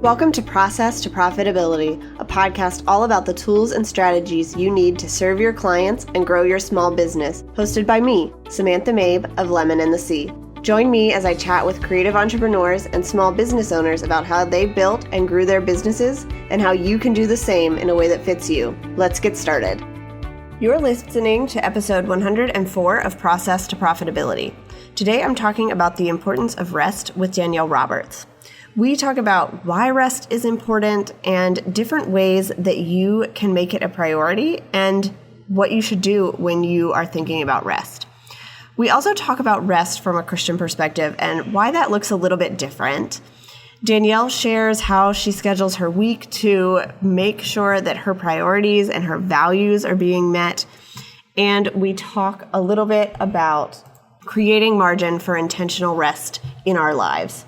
Welcome to Process to Profitability, a podcast all about the tools and strategies you need to serve your clients and grow your small business, hosted by me, Samantha Mabe of Lemon and the Sea. Join me as I chat with creative entrepreneurs and small business owners about how they built and grew their businesses and how you can do the same in a way that fits you. Let's get started. You're listening to episode 104 of Process to Profitability. Today I'm talking about the importance of rest with Danielle Roberts. We talk about why rest is important and different ways that you can make it a priority and what you should do when you are thinking about rest. We also talk about rest from a Christian perspective and why that looks a little bit different. Danielle shares how she schedules her week to make sure that her priorities and her values are being met. And we talk a little bit about creating margin for intentional rest in our lives.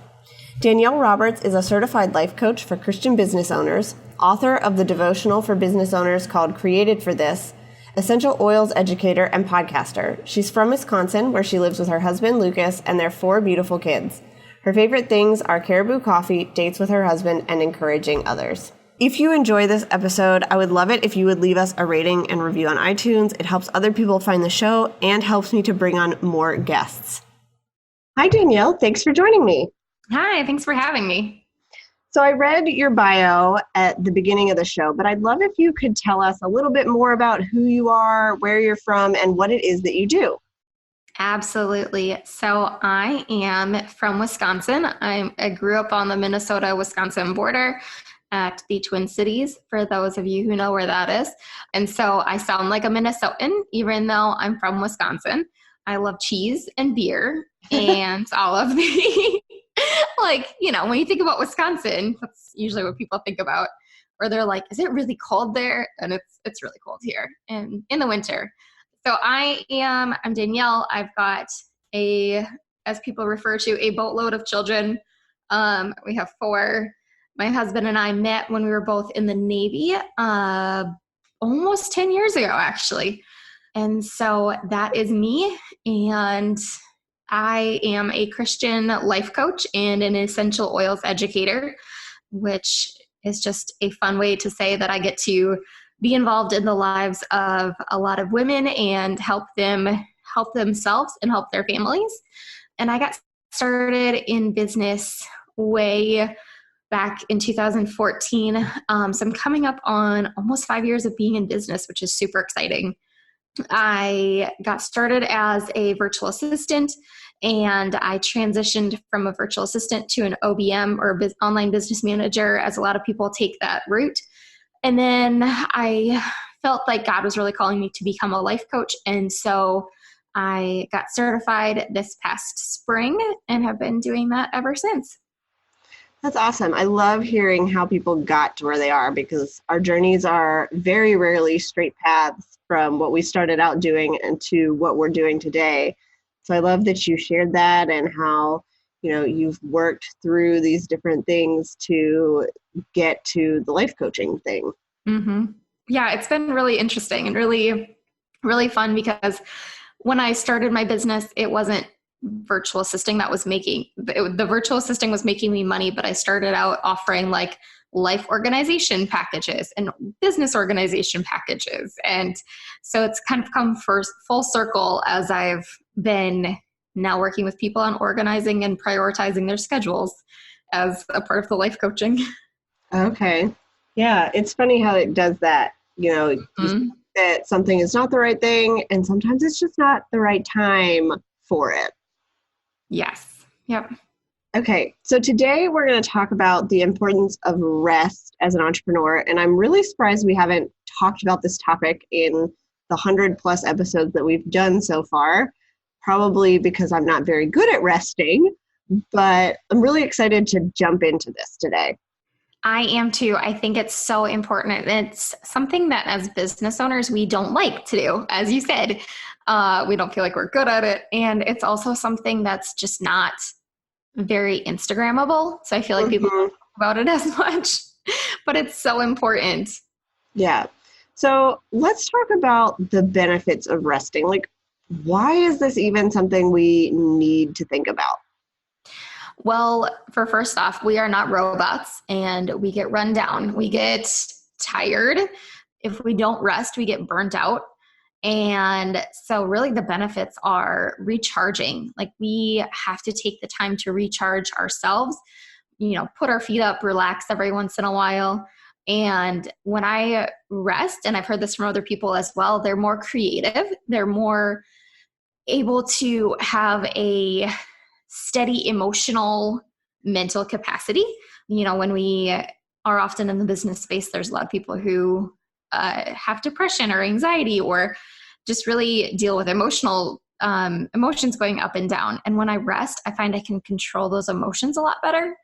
Danielle Roberts is a certified life coach for Christian business owners, author of the devotional for business owners called Created for This, essential oils educator, and podcaster. She's from Wisconsin, where she lives with her husband, Lucas, and their 4 beautiful kids. Her favorite things are caribou coffee, dates with her husband, and encouraging others. If you enjoy this episode, I would love it if you would leave us a rating and review on iTunes. It helps other people find the show and helps me to bring on more guests. Hi, Danielle. Thanks for joining me. Hi, thanks for having me. So I read your bio at the beginning of the show, but I'd love if you could tell us a little bit more about who you are, where you're from, and what it is that you do. Absolutely. So I am from Wisconsin. I grew up on the Minnesota-Wisconsin border at the Twin Cities, for those of you who know where that is. And so I sound like a Minnesotan, even though I'm from Wisconsin. I love cheese and beer and all of the... when you think about Wisconsin, that's usually what people think about, where they're like, is it really cold there? And it's really cold here and in the winter. So I'm Danielle. I've got as people refer to, a boatload of children. We have 4. My husband and I met when we were both in the Navy, almost 10 years ago, actually. And so that is me. And I am a Christian life coach and an essential oils educator, which is just a fun way to say that I get to be involved in the lives of a lot of women and help themselves and help their families. And I got started in business way back in 2014. So I'm coming up on almost 5 years of being in business, which is super exciting. I got started as a virtual assistant, and I transitioned from a virtual assistant to an OBM, or online business manager, as a lot of people take that route. And then I felt like God was really calling me to become a life coach. And so I got certified this past spring and have been doing that ever since. That's awesome. I love hearing how people got to where they are, because our journeys are very rarely straight paths from what we started out doing and to what we're doing today. So I love that you shared that and how, you've worked through these different things to get to the life coaching thing. Mm-hmm. Yeah, it's been really interesting and really, really fun, because when I started my business, it wasn't virtual assisting that was the virtual assisting was making me money, but I started out offering like life organization packages and business organization packages. And so it's kind of come full circle as I've been now working with people on organizing and prioritizing their schedules as a part of the life coaching. Okay. Yeah. It's funny how it does that. You think that something is not the right thing, and sometimes it's just not the right time for it. Yes. Yep. Okay. So today we're going to talk about the importance of rest as an entrepreneur. And I'm really surprised we haven't talked about this topic in the 100+ episodes that we've done so far, probably because I'm not very good at resting, but I'm really excited to jump into this today. I am too. I think it's so important. It's something that as business owners, we don't like to do. As you said, we don't feel like we're good at it. And it's also something that's just not very Instagrammable. So I feel like people don't talk about it as much, but it's so important. Yeah. So let's talk about the benefits of resting. Like, why is this even something we need to think about? Well, for first off, we are not robots and we get run down. We get tired. If we don't rest, we get burnt out. And so really the benefits are recharging. Like we have to take the time to recharge ourselves, put our feet up, relax every once in a while. And when I rest, and I've heard this from other people as well, they're more creative. They're more able to have a steady emotional, mental capacity. When we are often in the business space, there's a lot of people who have depression or anxiety or just really deal with emotions going up and down. And when I rest, I find I can control those emotions a lot better.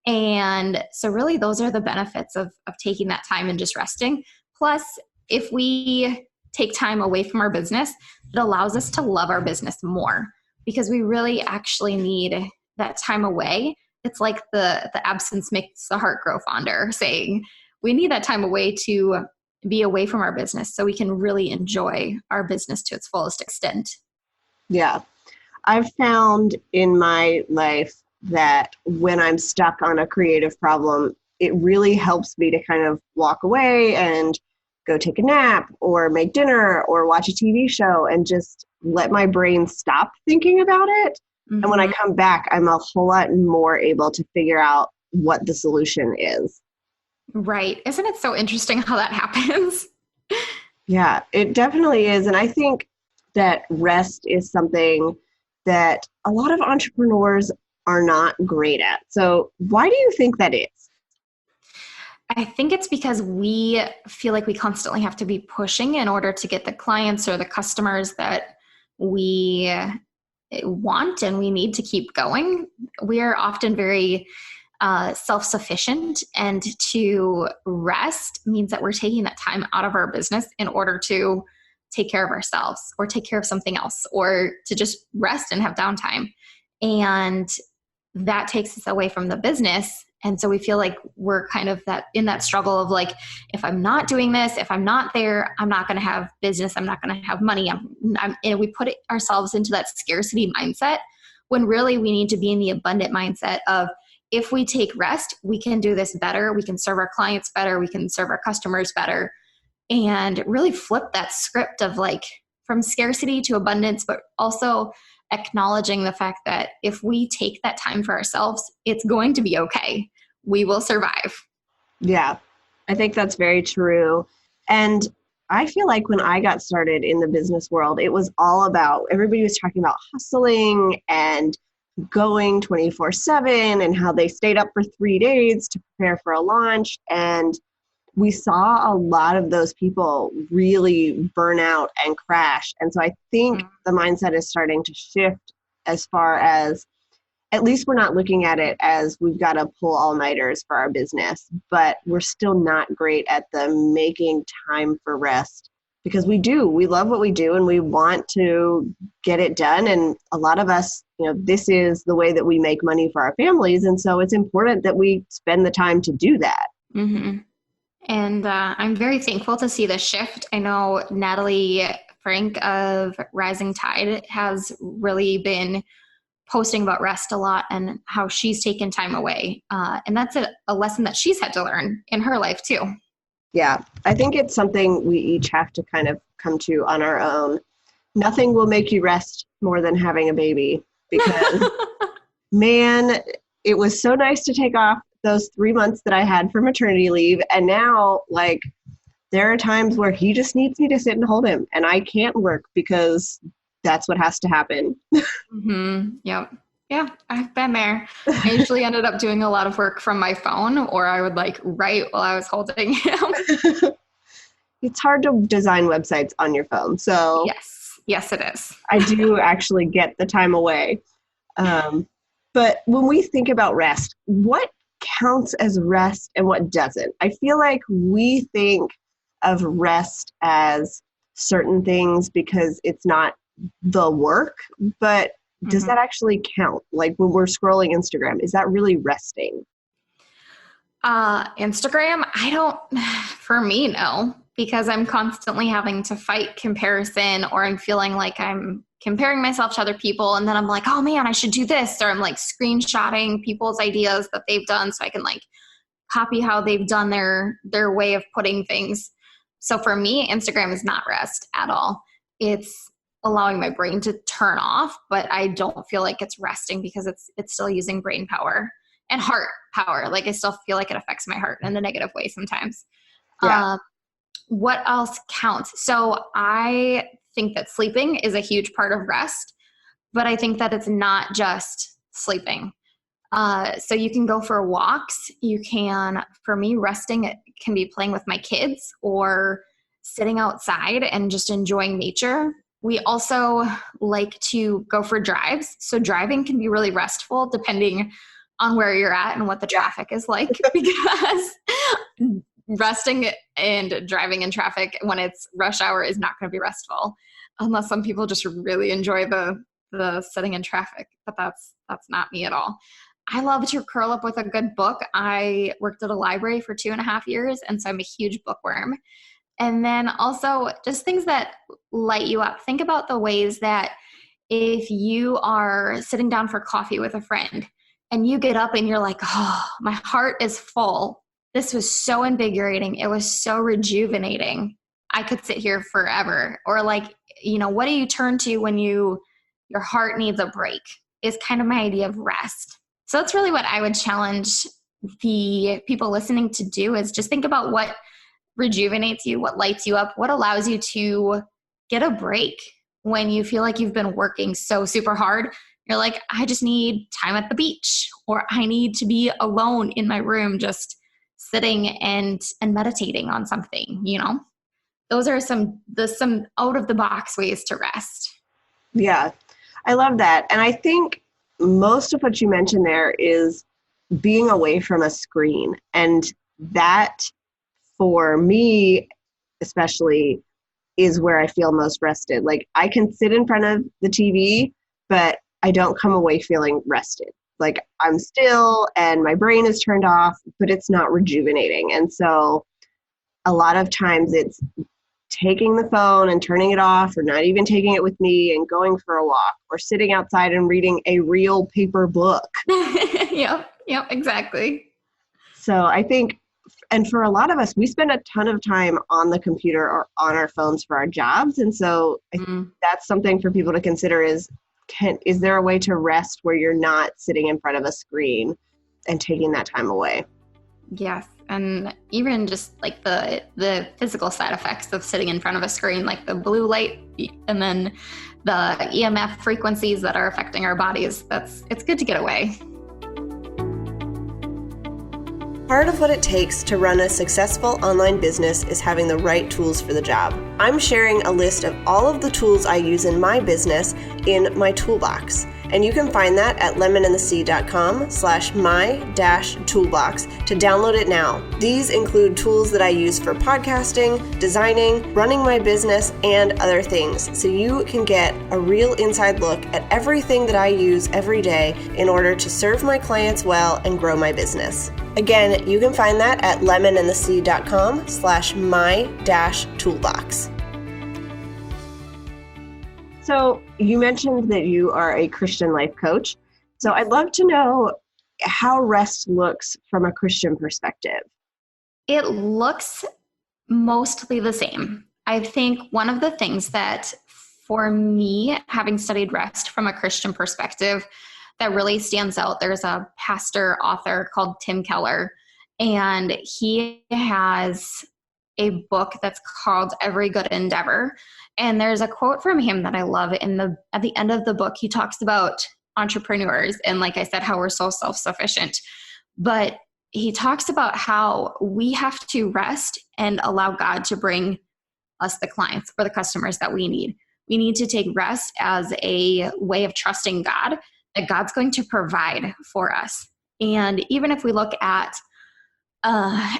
And so really those are the benefits of taking that time and just resting. Plus, if we take time away from our business, it allows us to love our business more because we really actually need that time away. It's like the absence makes the heart grow fonder saying. We need that time away to be away from our business so we can really enjoy our business to its fullest extent. Yeah. I've found in my life that when I'm stuck on a creative problem, it really helps me to kind of walk away and go take a nap or make dinner or watch a TV show and just let my brain stop thinking about it. Mm-hmm. And when I come back, I'm a whole lot more able to figure out what the solution is. Right. Isn't it so interesting how that happens? Yeah, it definitely is. And I think that rest is something that a lot of entrepreneurs are not great at. So why do you think that is? I think it's because we feel like we constantly have to be pushing in order to get the clients or the customers that we want and we need to keep going. We are often very self-sufficient, and to rest means that we're taking that time out of our business in order to take care of ourselves or take care of something else or to just rest and have downtime. And that takes us away from the business. And so we feel like we're kind of in that struggle of like, if I'm not doing this, if I'm not there, I'm not going to have business. I'm not going to have money. And we put ourselves into that scarcity mindset when really we need to be in the abundant mindset of, if we take rest, we can do this better. We can serve our clients better. We can serve our customers better, and really flip that script of like from scarcity to abundance, but also acknowledging the fact that if we take that time for ourselves, it's going to be okay. We will survive. Yeah, I think that's very true. And I feel like when I got started in the business world, it was all about, everybody was talking about hustling and going 24/7 and how they stayed up for 3 days to prepare for a launch. And we saw a lot of those people really burn out and crash. And so I think the mindset is starting to shift as far as, at least we're not looking at it as we've got to pull all-nighters for our business, but we're still not great at the making time for rest, because we love what we do and we want to get it done. And a lot of us, this is the way that we make money for our families. And so it's important that we spend the time to do that. Mm-hmm. And I'm very thankful to see this shift. I know Natalie Frank of Rising Tide has really been posting about rest a lot and how she's taken time away. And that's a lesson that she's had to learn in her life too. Yeah, I think it's something we each have to kind of come to on our own. Nothing will make you rest more than having a baby, because man, it was so nice to take off those 3 months that I had for maternity leave. And now, like, there are times where he just needs me to sit and hold him, and I can't work because that's what has to happen. Mm-hmm. Yep. Yeah, I've been there. I usually ended up doing a lot of work from my phone, or I would write while I was holding him. It's hard to design websites on your phone. So yes, it is. I do actually get the time away. But when we think about rest, what counts as rest and what doesn't? I feel like we think of rest as certain things because it's not the work, but does that actually count? Like when we're scrolling Instagram, is that really resting? Instagram, for me, no, because I'm constantly having to fight comparison, or I'm feeling like I'm comparing myself to other people. And then I'm like, oh man, I should do this. Or I'm like screenshotting people's ideas that they've done so I can like copy how they've done their way of putting things. So for me, Instagram is not rest at all. It's allowing my brain to turn off, but I don't feel like it's resting because it's still using brain power and heart power. Like I still feel like it affects my heart in a negative way sometimes. Yeah. What else counts? So I think that sleeping is a huge part of rest, but I think that it's not just sleeping. So you can go for walks. You can, for me, resting, it can be playing with my kids or sitting outside and just enjoying nature. We also like to go for drives. So driving can be really restful depending on where you're at and what the traffic is like, because resting and driving in traffic when it's rush hour is not going to be restful, unless some people just really enjoy the sitting in traffic. But that's not me at all. I love to curl up with a good book. I worked at a library for 2.5 years, and so I'm a huge bookworm. And then also just things that light you up. Think about the ways that if you are sitting down for coffee with a friend and you get up and you're like, oh, my heart is full. This was so invigorating. It was so rejuvenating. I could sit here forever. Or like, what do you turn to when your heart needs a break is kind of my idea of rest. So that's really what I would challenge the people listening to do, is just think about what rejuvenates you, what lights you up, what allows you to get a break when you feel like you've been working so super hard. You're like, I just need time at the beach, or I need to be alone in my room just sitting and meditating on something, Those are some out of the box ways to rest. Yeah, I love that. And I think most of what you mentioned there is being away from a screen. And that, for me especially, is where I feel most rested. Like I can sit in front of the TV, but I don't come away feeling rested. Like I'm still and my brain is turned off, but it's not rejuvenating. And so a lot of times it's taking the phone and turning it off, or not even taking it with me and going for a walk, or sitting outside and reading a real paper book. Yep, exactly. So I think, and for a lot of us, we spend a ton of time on the computer or on our phones for our jobs. And so I think that's something for people to consider is there a way to rest where you're not sitting in front of a screen and taking that time away? Yes. And even just like the physical side effects of sitting in front of a screen, like the blue light and then the EMF frequencies that are affecting our bodies, it's good to get away. Part of what it takes to run a successful online business is having the right tools for the job. I'm sharing a list of all of the tools I use in my business in my toolbox. And you can find that at lemonandthesea.com/my-toolbox to download it now. These include tools that I use for podcasting, designing, running my business, and other things, so you can get a real inside look at everything that I use every day in order to serve my clients well and grow my business. Again, you can find that at lemonandthesea.com/my-toolbox. So you mentioned that you are a Christian life coach. So I'd love to know how rest looks from a Christian perspective. It looks mostly the same. I think one of the things that, for me, having studied rest from a Christian perspective, that really stands out, there's a pastor author called Tim Keller, and he has a book that's called Every Good Endeavor. And there's a quote from him that I love. At the end of the book, he talks about entrepreneurs and, like I said, how we're so self-sufficient. But he talks about how we have to rest and allow God to bring us the clients or the customers that we need. We need to take rest as a way of trusting God, that God's going to provide for us. And even if we look at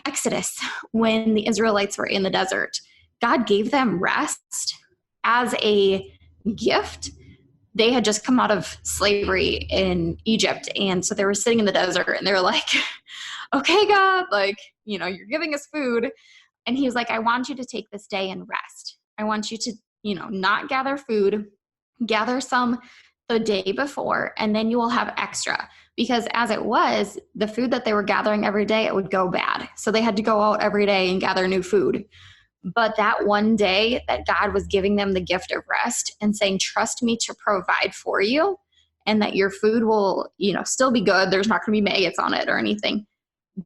Exodus, when the Israelites were in the desert, God gave them rest as a gift. They had just come out of slavery in Egypt. And so they were sitting in the desert and they were like, okay, God, you're giving us food. And he was like, I want you to take this day and rest. I want you to, not gather food, gather some the day before, and then you will have extra. Because as it was, the food that they were gathering every day, it would go bad. So they had to go out every day and gather new food. But that one day that God was giving them the gift of rest and saying, trust me to provide for you, and that your food will, still be good. There's not going to be maggots on it or anything.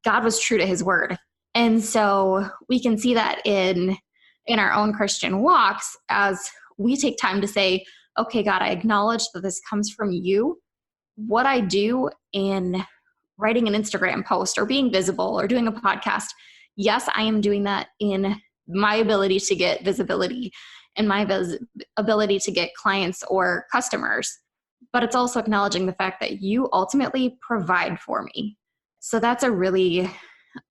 God was true to his word. And so we can see that in our own Christian walks as we take time to say, okay, God, I acknowledge that this comes from you. What I do in writing an Instagram post or being visible or doing a podcast, yes, I am doing that in my ability to get visibility and my ability to get clients or customers. But it's also acknowledging the fact that you ultimately provide for me. So that's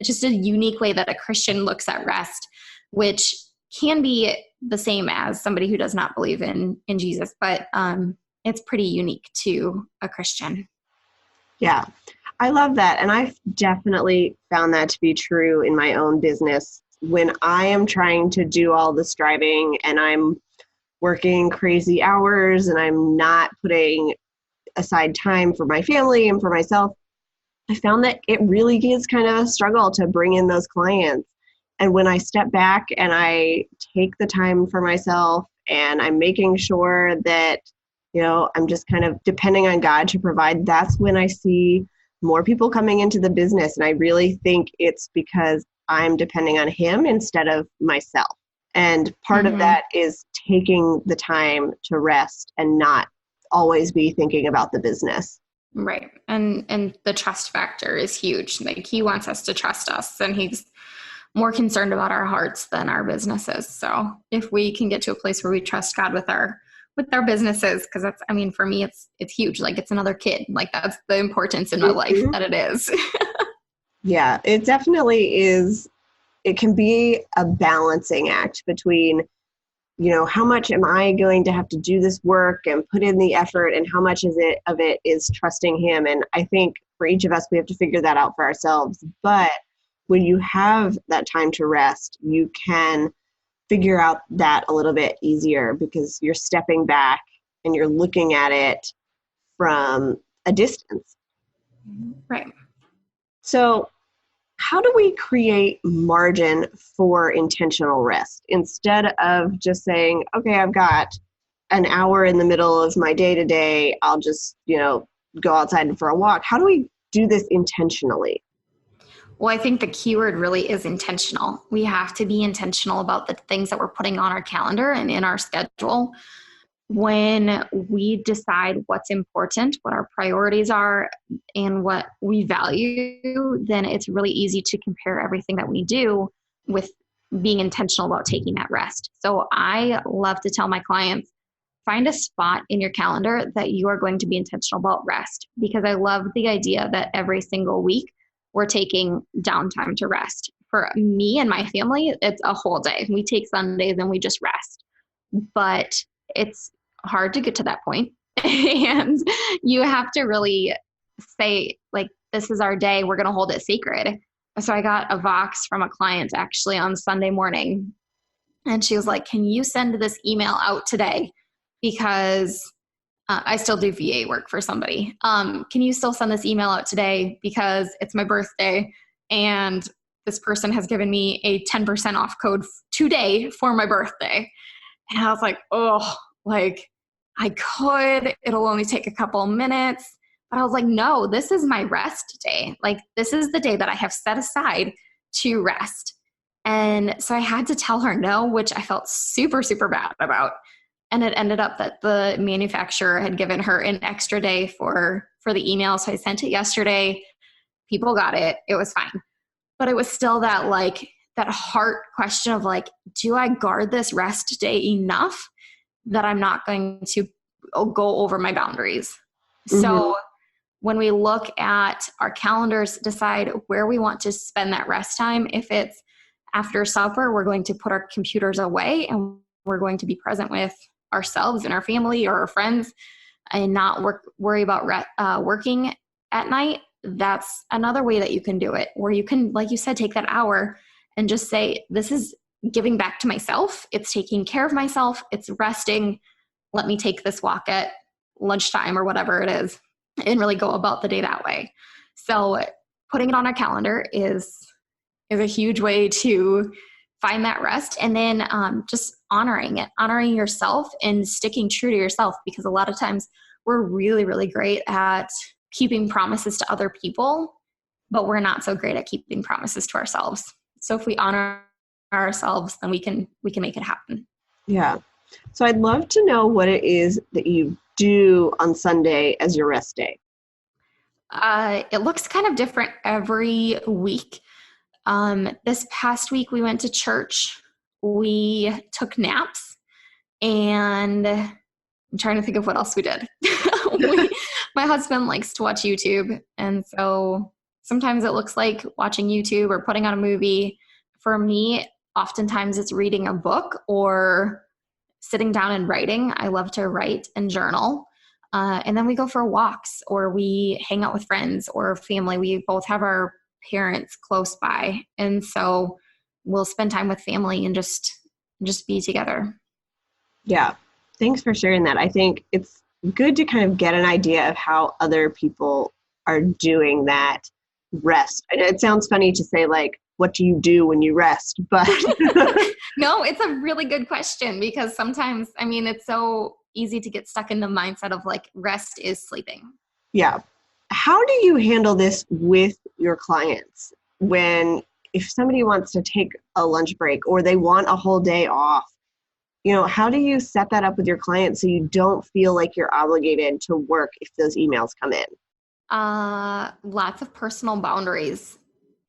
just a unique way that a Christian looks at rest, which can be the same as somebody who does not believe in Jesus, but it's pretty unique to a Christian. Yeah, I love that. And I've definitely found that to be true in my own business. When I am trying to do all the striving and I'm working crazy hours and I'm not putting aside time for my family and for myself, I found that it really is kind of a struggle to bring in those clients. And when I step back and I take the time for myself and I'm making sure that, I'm just kind of depending on God to provide, that's when I see more people coming into the business. And I really think it's because I'm depending on him instead of myself. And part of that is taking the time to rest and not always be thinking about the business. Right. And the trust factor is huge. Like, he wants us to trust us, and he's more concerned about our hearts than our businesses. So if we can get to a place where we trust God with our businesses, because that's, for me, it's huge. Like, it's another kid. Like, that's the importance in my life that it is. Yeah, it definitely is. It can be a balancing act between, how much am I going to have to do this work and put in the effort, and how much of it is trusting him. And I think for each of us, we have to figure that out for ourselves. But when you have that time to rest, you can figure out that a little bit easier because you're stepping back and you're looking at it from a distance. Right. So how do we create margin for intentional rest instead of just saying, okay, I've got an hour in the middle of my day-to-day, I'll just, go outside for a walk? How do we do this intentionally? Well, I think the keyword really is intentional. We have to be intentional about the things that we're putting on our calendar and in our schedule. When we decide what's important, what our priorities are, and what we value, then it's really easy to compare everything that we do with being intentional about taking that rest. So I love to tell my clients, find a spot in your calendar that you are going to be intentional about rest, because I love the idea that every single week we're taking downtime to rest. For me and my family, it's a whole day. We take Sundays and we just rest. But it's hard to get to that point. And you have to really say, like, this is our day. We're going to hold it sacred. So I got a Vox from a client actually on Sunday morning. And she was like, can you send this email out today? Because I still do VA work for somebody. Can you still send this email out today? Because it's my birthday and this person has given me a 10% off code today for my birthday. And I was like, oh, like, I could, it'll only take a couple minutes. But I was like, no, this is my rest day. Like, this is the day that I have set aside to rest. And so I had to tell her no, which I felt super, super bad about. And it ended up that the manufacturer had given her an extra day for the email. So I sent it yesterday. People got it. It was fine. But it was still that heart question of like, do I guard this rest day enough that I'm not going to go over my boundaries? Mm-hmm. So when we look at our calendars, decide where we want to spend that rest time. If it's after supper, we're going to put our computers away and we're going to be present with ourselves and our family or our friends and not worry about working at night. That's another way that you can do it, where you can, like you said, take that hour and just say, this is giving back to myself. It's taking care of myself. It's resting let me take this walk at lunchtime or whatever it is, and really go about the day that way. So putting it on our calendar is a huge way to find that rest. And then just honoring yourself and sticking true to yourself, because a lot of times we're really, really great at keeping promises to other people, but we're not so great at keeping promises to ourselves. So if we honor ourselves, then we can make it happen. Yeah. So I'd love to know what it is that you do on Sunday as your rest day. It looks kind of different every week. This past week we went to church, we took naps, and I'm trying to think of what else we did. My husband likes to watch YouTube, and so sometimes it looks like watching YouTube or putting on a movie. For me, oftentimes it's reading a book or sitting down and writing. I love to write and journal. And then we go for walks, or we hang out with friends or family. We both have our parents close by, and so we'll spend time with family and just be together. Yeah. Thanks for sharing that. I think it's good to kind of get an idea of how other people are doing that rest. I know it sounds funny to say, like, what do you do when you rest? But no, it's a really good question, because sometimes, I mean, it's so easy to get stuck in the mindset of like rest is sleeping. Yeah. How do you handle this with your clients if somebody wants to take a lunch break or they want a whole day off? How do you set that up with your clients so you don't feel like you're obligated to work if those emails come in? Lots of personal boundaries.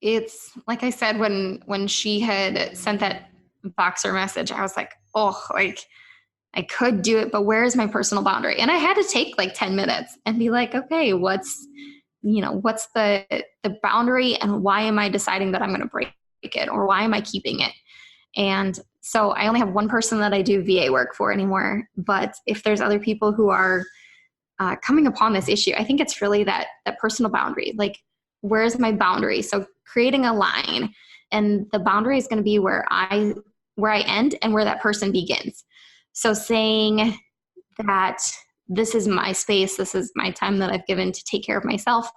It's like I said, when she had sent that Boxer message, I was like, oh, like I could do it, but where is my personal boundary? And I had to take like 10 minutes and be like, okay, what's the boundary, and why am I deciding that I'm going to break it, or why am I keeping it? And so I only have one person that I do VA work for anymore. But if there's other people who are coming upon this issue, I think it's really that personal boundary. Like, where's my boundary? So creating a line, and the boundary is going to be where I end and where that person begins. So saying that this is my space, this is my time that I've given to take care of myself.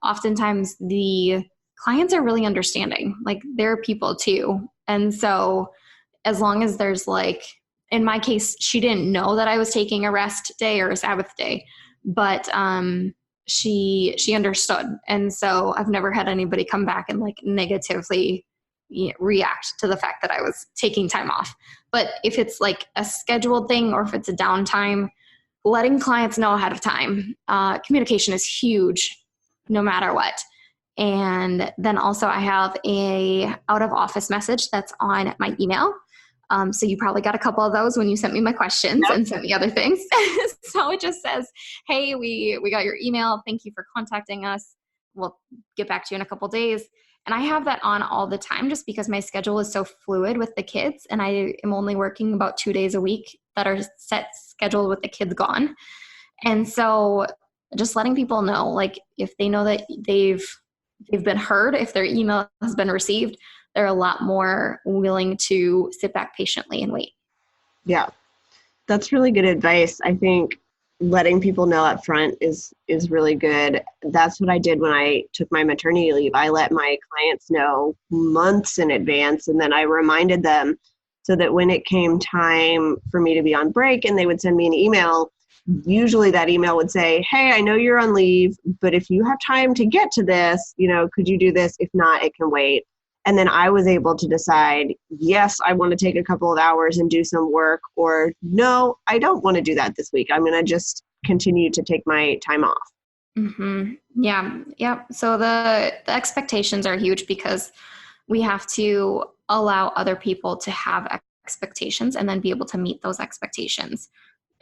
Oftentimes the clients are really understanding. Like, they're people too. And so as long as there's, like, in my case, she didn't know that I was taking a rest day or a Sabbath day, but she understood. And so I've never had anybody come back and like negatively react to the fact that I was taking time off. But if it's like a scheduled thing, or if it's a downtime, letting clients know ahead of time. Communication is huge no matter what. And then also I have a out of office message that's on my email. So you probably got a couple of those when you sent me my questions. Yep. And sent me other things. So it just says, hey, we got your email. Thank you for contacting us. We'll get back to you in a couple of days. And I have that on all the time, just because my schedule is so fluid with the kids, and I am only working about 2 days a week that are set scheduled with the kids gone. And so just letting people know, like, if they know that they've been heard, if their email has been received, they're a lot more willing to sit back patiently and wait. Yeah, that's really good advice. I think letting people know up front is really good. That's what I did when I took my maternity leave. I let my clients know months in advance, and then I reminded them so that when it came time for me to be on break and they would send me an email, usually that email would say, hey, I know you're on leave, but if you have time to get to this, could you do this? If not, it can wait. And then I was able to decide, yes, I want to take a couple of hours and do some work, or no, I don't want to do that this week. I'm going to just continue to take my time off. Mm-hmm. Yeah. Yeah. So the expectations are huge, because we have to allow other people to have expectations and then be able to meet those expectations.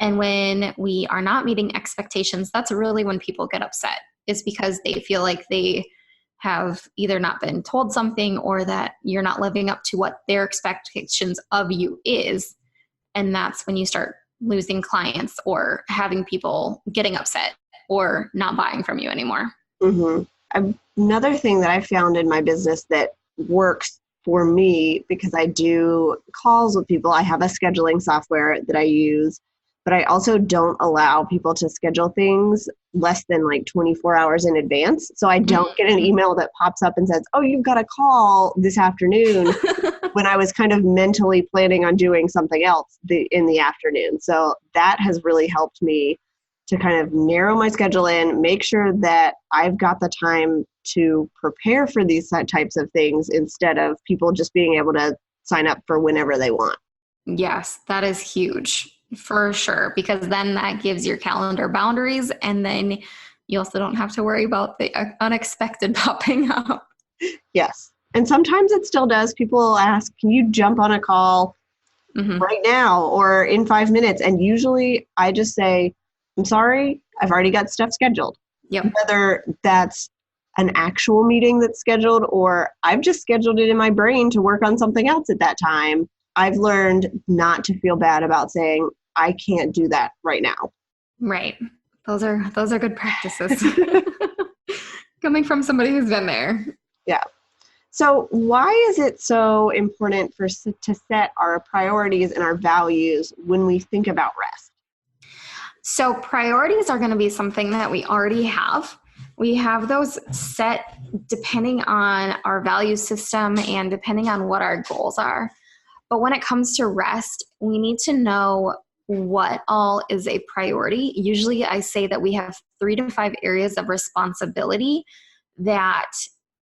And when we are not meeting expectations, that's really when people get upset, is because they feel like they have either not been told something, or that you're not living up to what their expectations of you is. And that's when you start losing clients, or having people getting upset or not buying from you anymore. Mm-hmm. Another thing that I found in my business that works for me, because I do calls with people, I have a scheduling software that I use but I also don't allow people to schedule things less than like 24 hours in advance. So I don't get an email that pops up and says, oh, you've got a call this afternoon when I was kind of mentally planning on doing something else in the afternoon. So that has really helped me to kind of narrow my schedule in, make sure that I've got the time to prepare for these types of things instead of people just being able to sign up for whenever they want. Yes, that is huge for sure, because then that gives your calendar boundaries, and then you also don't have to worry about the unexpected popping up. Yes. And sometimes it still does. People ask, can you jump on a call right now or in 5 minutes? And usually I just say, I'm sorry, I've already got stuff scheduled. Yep. Whether that's an actual meeting that's scheduled or I've just scheduled it in my brain to work on something else at that time. I've learned not to feel bad about saying, I can't do that right now. Right. Those are good practices. Coming from somebody who's been there. Yeah. So why is it so important to set our priorities and our values when we think about rest? So priorities are going to be something that we already have. We have those set depending on our value system and depending on what our goals are. But when it comes to rest, we need to know what all is a priority. Usually I say that we have 3 to 5 areas of responsibility that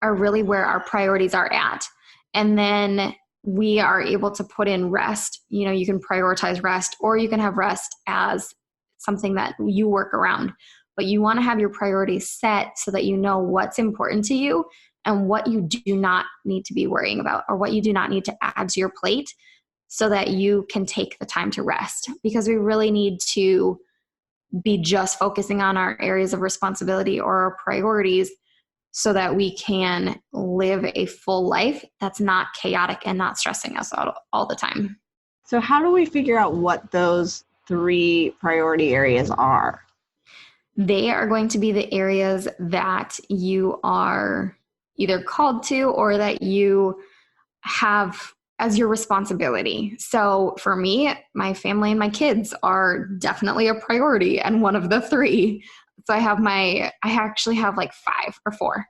are really where our priorities are at. And then we are able to put in rest. You know, you can prioritize rest, or you can have rest as something that you work around. But you want to have your priorities set so that you know what's important to you and what you do not need to be worrying about, or what you do not need to add to your plate, so that you can take the time to rest. Because we really need to be just focusing on our areas of responsibility or our priorities so that we can live a full life that's not chaotic and not stressing us out all the time. So how do we figure out what those 3 priority areas are? They are going to be the areas that you are either called to or that you have as your responsibility. So for me, my family and my kids are definitely a priority, and one of the 3. So I actually have like 5 or 4.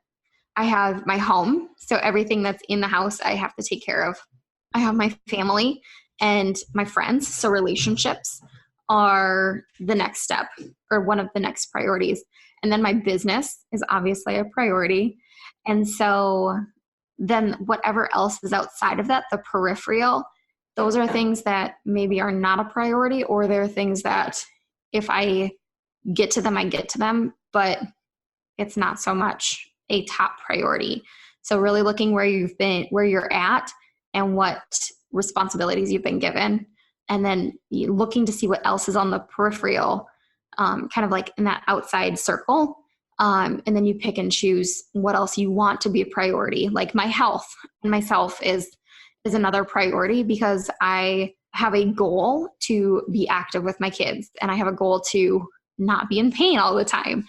I have my home. So everything that's in the house, I have to take care of. I have my family and my friends. So relationships are the next step, or one of the next priorities. And then my business is obviously a priority. And so then whatever else is outside of that, the peripheral, those are things that maybe are not a priority, or they're things that if I get to them, I get to them, but it's not so much a top priority. So really looking where you're at and what responsibilities you've been given, and then looking to see what else is on the peripheral, kind of like in that outside circle. And then you pick and choose what else you want to be a priority. Like my health and myself is another priority, because I have a goal to be active with my kids, and I have a goal to not be in pain all the time.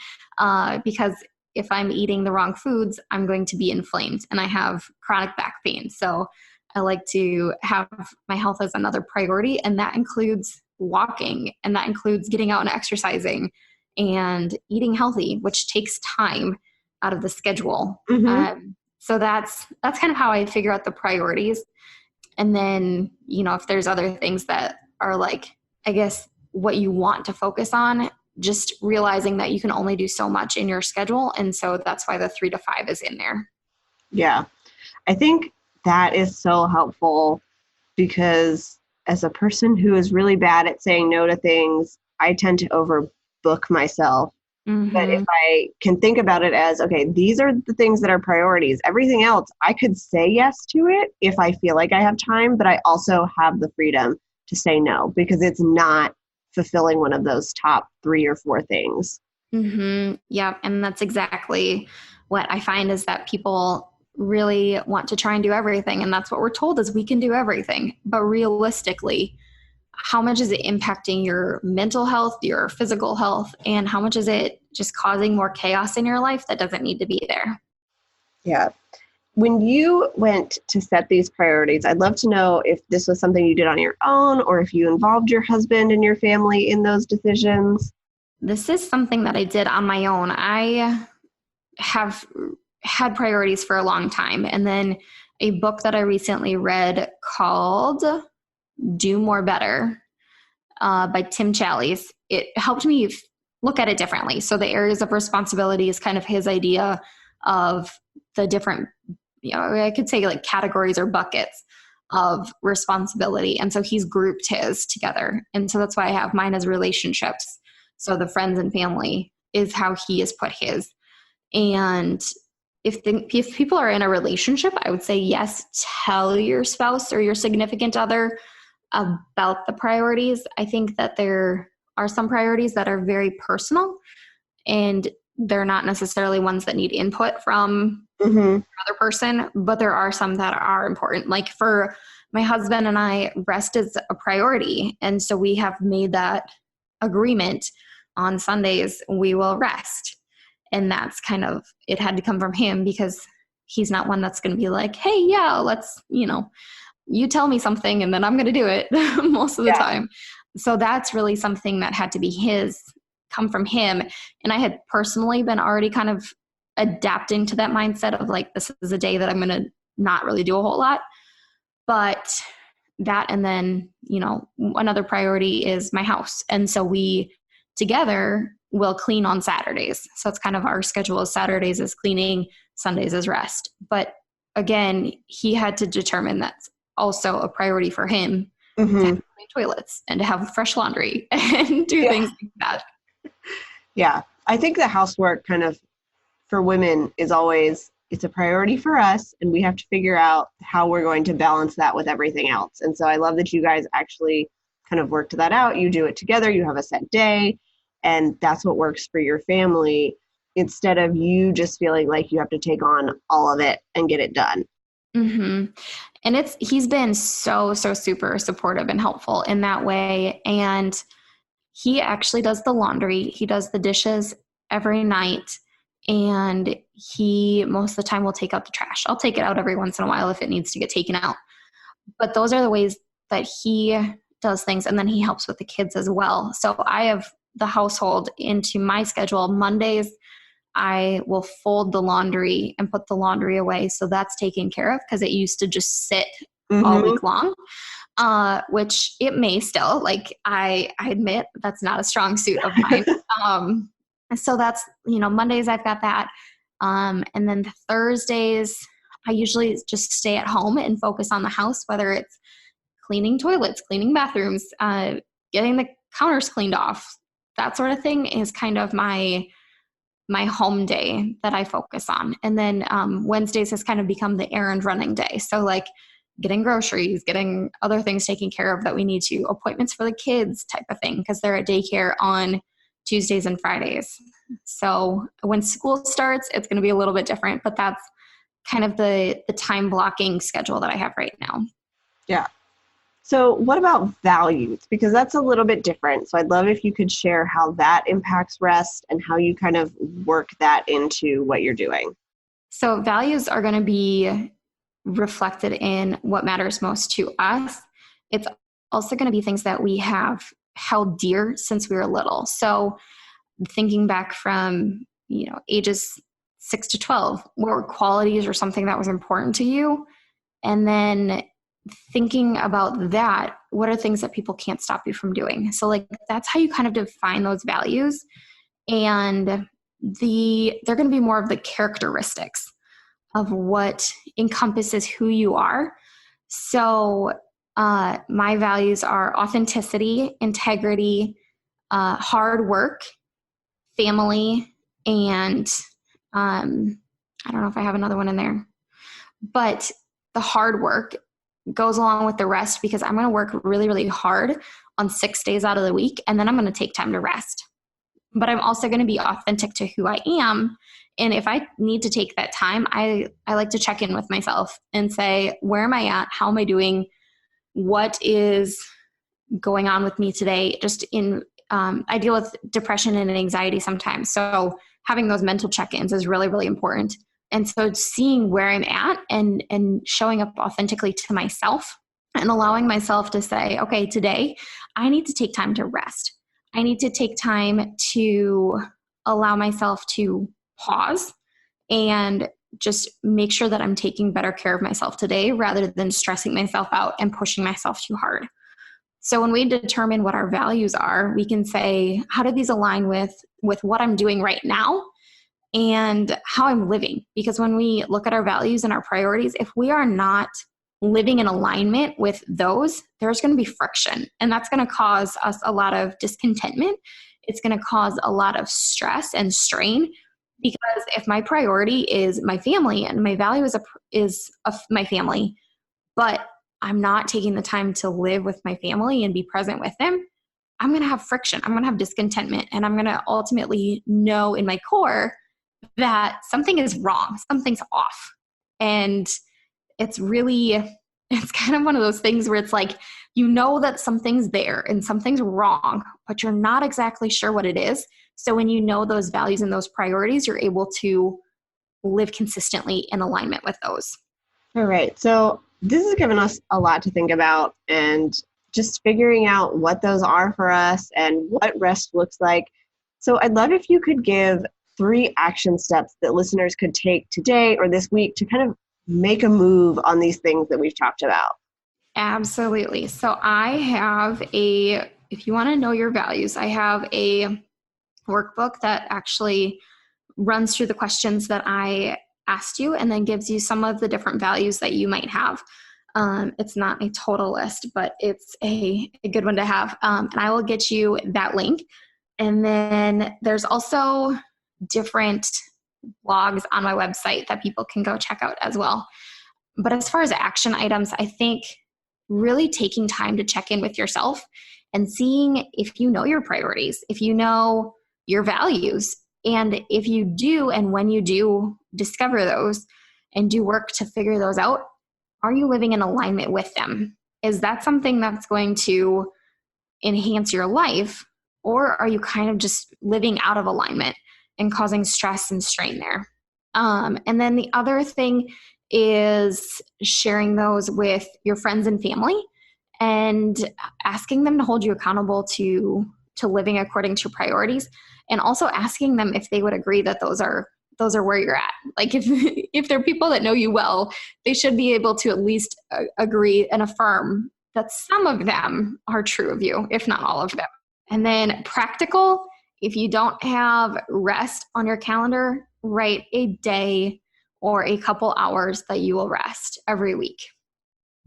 Because if I'm eating the wrong foods, I'm going to be inflamed, and I have chronic back pain. So I like to have my health as another priority, and that includes walking, and that includes getting out and exercising and eating healthy, which takes time out of the schedule. So that's kind of how I figure out the priorities. And then, if there's other things that are like, I guess, what you want to focus on, just realizing that you can only do so much in your schedule. And so that's why the 3 to 5 is in there. Yeah. I think that is so helpful, because as a person who is really bad at saying no to things, I tend to overbook myself. But if I can think about it as, okay, these are the things that are priorities. Everything else, I could say yes to it if I feel like I have time, but I also have the freedom to say no, because it's not fulfilling one of those top 3 or 4 things. Yeah. And that's exactly what I find, is that people really want to try and do everything. And that's what we're told, is we can do everything. But realistically, how much is it impacting your mental health, your physical health, and how much is it just causing more chaos in your life that doesn't need to be there? Yeah. When you went to set these priorities, I'd love to know if this was something you did on your own or if you involved your husband and your family in those decisions. This is something that I did on my own. I have had priorities for a long time. And then a book that I recently read called Do More Better by Tim Challies, it helped me look at it differently. So the areas of responsibility is kind of his idea of the different, I could say like categories or buckets of responsibility. And so he's grouped his together. And so that's why I have mine as relationships. So the friends and family is how he has put his. And if people are in a relationship, I would say yes, tell your spouse or your significant other about the priorities. I think that there are some priorities that are very personal and they're not necessarily ones that need input from another person, but there are some that are important. Like for my husband and I, rest is a priority. And so we have made that agreement on Sundays, we will rest. And that's kind of, it had to come from him because he's not one that's going to be like, hey, yeah, let's, you tell me something and then I'm going to do it most of the time. So that's really something that had to be come from him. And I had personally been already kind of adapting to that mindset of like, this is a day that I'm going to not really do a whole lot. But that, and then, another priority is my house. And so we together will clean on Saturdays. So it's kind of our schedule is Saturdays is cleaning, Sundays is rest. But again, he had to determine that's also a priority for him to have clean toilets and to have fresh laundry and do things like that. Yeah. I think the housework kind of for women is always, it's a priority for us and we have to figure out how we're going to balance that with everything else. And so I love that you guys actually kind of worked that out. You do it together, you have a set day, and that's what works for your family instead of you just feeling like you have to take on all of it and get it done. Mm-hmm. And he's been so super supportive and helpful in that way. And he actually does the laundry. He does the dishes every night. And he most of the time will take out the trash. I'll take it out every once in a while if it needs to get taken out. But those are the ways that he does things. And then he helps with the kids as well. So I have the household into my schedule. Mondays, I will fold the laundry and put the laundry away. So that's taken care of because it used to just sit all week long, which it may still. Like I admit that's not a strong suit of mine. So that's, Mondays I've got that. And then the Thursdays, I usually just stay at home and focus on the house, whether it's cleaning toilets, cleaning bathrooms, getting the counters cleaned off. That sort of thing is kind of my home day that I focus on. And then Wednesdays has kind of become the errand running day. So like getting groceries, getting other things taken care of that we need to, appointments for the kids type of thing, because they're at daycare on Tuesdays and Fridays. So when school starts, it's going to be a little bit different, but that's kind of the time blocking schedule that I have right now. Yeah. So what about values? Because that's a little bit different. So I'd love if you could share how that impacts rest and how you kind of work that into what you're doing. So values are going to be reflected in what matters most to us. It's also going to be things that we have held dear since we were little. So thinking back from, ages 6 to 12, what were qualities or something that was important to you? And then thinking about that, what are things that people can't stop you from doing? So like, that's how you kind of define those values. And they're going to be more of the characteristics of what encompasses who you are. So my values are authenticity, integrity, hard work, family, and I don't know if I have another one in there, but the hard work goes along with the rest because I'm going to work really, really hard on 6 days out of the week, and then I'm going to take time to rest. But I'm also going to be authentic to who I am. And if I need to take that time, I like to check in with myself and say, where am I at? How am I doing? What is going on with me today? I deal with depression and anxiety sometimes. So having those mental check-ins is really, really important. And so seeing where I'm at and showing up authentically to myself and allowing myself to say, okay, today I need to take time to rest. I need to take time to allow myself to pause and just make sure that I'm taking better care of myself today rather than stressing myself out and pushing myself too hard. So when we determine what our values are, we can say, how do these align with what I'm doing right now and how I'm living? Because when we look at our values and our priorities, if we are not living in alignment with those, there's going to be friction. And that's going to cause us a lot of discontentment. It's going to cause a lot of stress and strain. Because if my priority is my family and my value is my family, but I'm not taking the time to live with my family and be present with them, I'm going to have friction. I'm going to have discontentment. And I'm going to ultimately know in my core that something is wrong, something's off. And it's kind of one of those things where it's like, you know that something's there and something's wrong, but you're not exactly sure what it is. So when you know those values and those priorities, you're able to live consistently in alignment with those. All right. So this has given us a lot to think about, and just figuring out what those are for us and what rest looks like. So I'd love if you could give 3 action steps that listeners could take today or this week to kind of make a move on these things that we've talked about. Absolutely. So if you want to know your values, I have a workbook that actually runs through the questions that I asked you and then gives you some of the different values that you might have. It's not a total list, but it's a good one to have. And I will get you that link. And then there's also different blogs on my website that people can go check out as well. But as far as action items, I think really taking time to check in with yourself and seeing if you know your priorities, if you know your values, and if you do, and when you do discover those and do work to figure those out, are you living in alignment with them? Is that something that's going to enhance your life, or are you kind of just living out of alignment and causing stress and strain there? And then the other thing is sharing those with your friends and family and asking them to hold you accountable to living according to priorities, and also asking them if they would agree that those are where you're at. Like if they're people that know you well, they should be able to at least agree and affirm that some of them are true of you, if not all of them. And then practical, if you don't have rest on your calendar, write a day or a couple hours that you will rest every week.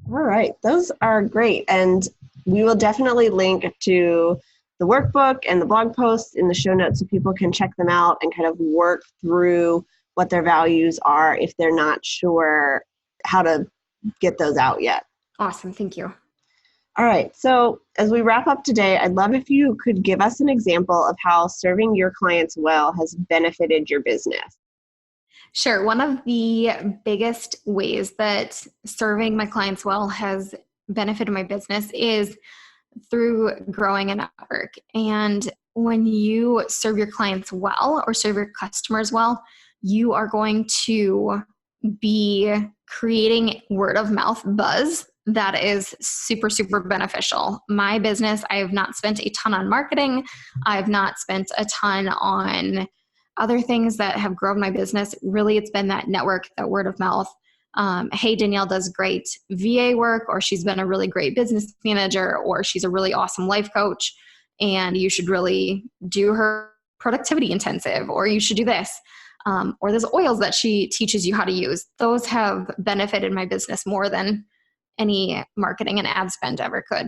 All right. Those are great. And we will definitely link to the workbook and the blog posts in the show notes so people can check them out and kind of work through what their values are if they're not sure how to get those out yet. Awesome. Thank you. All right. So as we wrap up today, I'd love if you could give us an example of how serving your clients well has benefited your business. Sure. One of the biggest ways that serving my clients well has benefited my business is through growing a network. And when you serve your clients well or serve your customers well, you are going to be creating word of mouth buzz that is super, super beneficial. My business, I have not spent a ton on marketing. I have not spent a ton on other things that have grown my business. Really, it's been that network, that word of mouth. Hey, Danielle does great VA work, or she's been a really great business manager, or she's a really awesome life coach, and you should really do her productivity intensive, or you should do this. Or there's oils that she teaches you how to use. Those have benefited my business more than any marketing and ad spend ever could.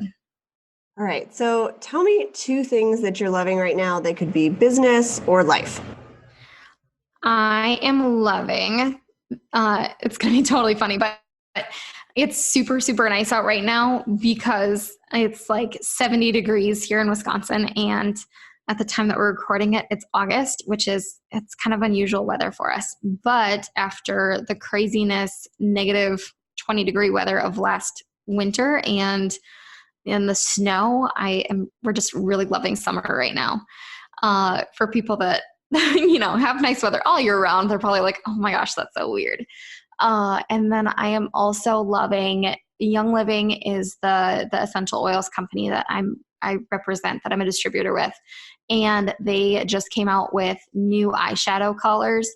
All right. So tell me 2 things that you're loving right now. They could be business or life. I am loving, it's going to be totally funny, but it's super, super nice out right now because it's like 70 degrees here in Wisconsin. And at the time that we're recording it, it's August, it's kind of unusual weather for us. But after the craziness, negative 20-degree weather of last winter and in the snow, we're just really loving summer right now. For people that have nice weather all year round. They're probably like, oh my gosh, that's so weird. And then I am also loving Young Living is the essential oils company that I represent, that I'm a distributor with. And they just came out with new eyeshadow colors,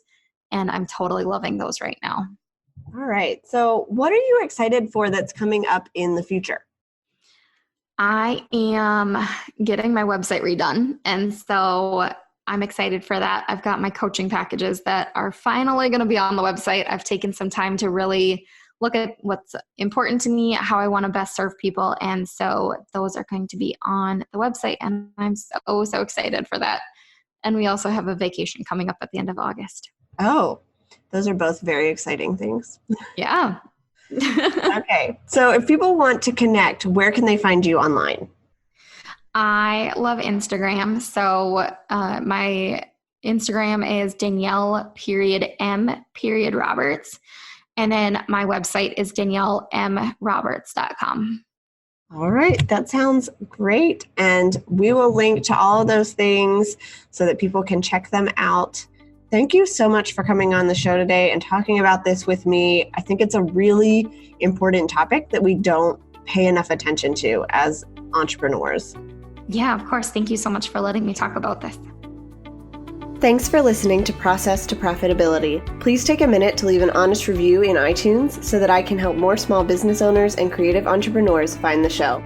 and I'm totally loving those right now. All right. So what are you excited for that's coming up in the future? I am getting my website redone. And so I'm excited for that. I've got my coaching packages that are finally going to be on the website. I've taken some time to really look at what's important to me, how I want to best serve people. And so those are going to be on the website. And I'm so excited for that. And we also have a vacation coming up at the end of August. Oh, those are both very exciting things. Yeah. Okay. So if people want to connect, where can they find you online? I love Instagram. So my Instagram is Danielle M Roberts. And then my website is DanielleMRoberts.com. All right. That sounds great. And we will link to all of those things so that people can check them out. Thank you so much for coming on the show today and talking about this with me. I think it's a really important topic that we don't pay enough attention to as entrepreneurs. Yeah, of course. Thank you so much for letting me talk about this. Thanks for listening to Process to Profitability. Please take a minute to leave an honest review in iTunes so that I can help more small business owners and creative entrepreneurs find the show.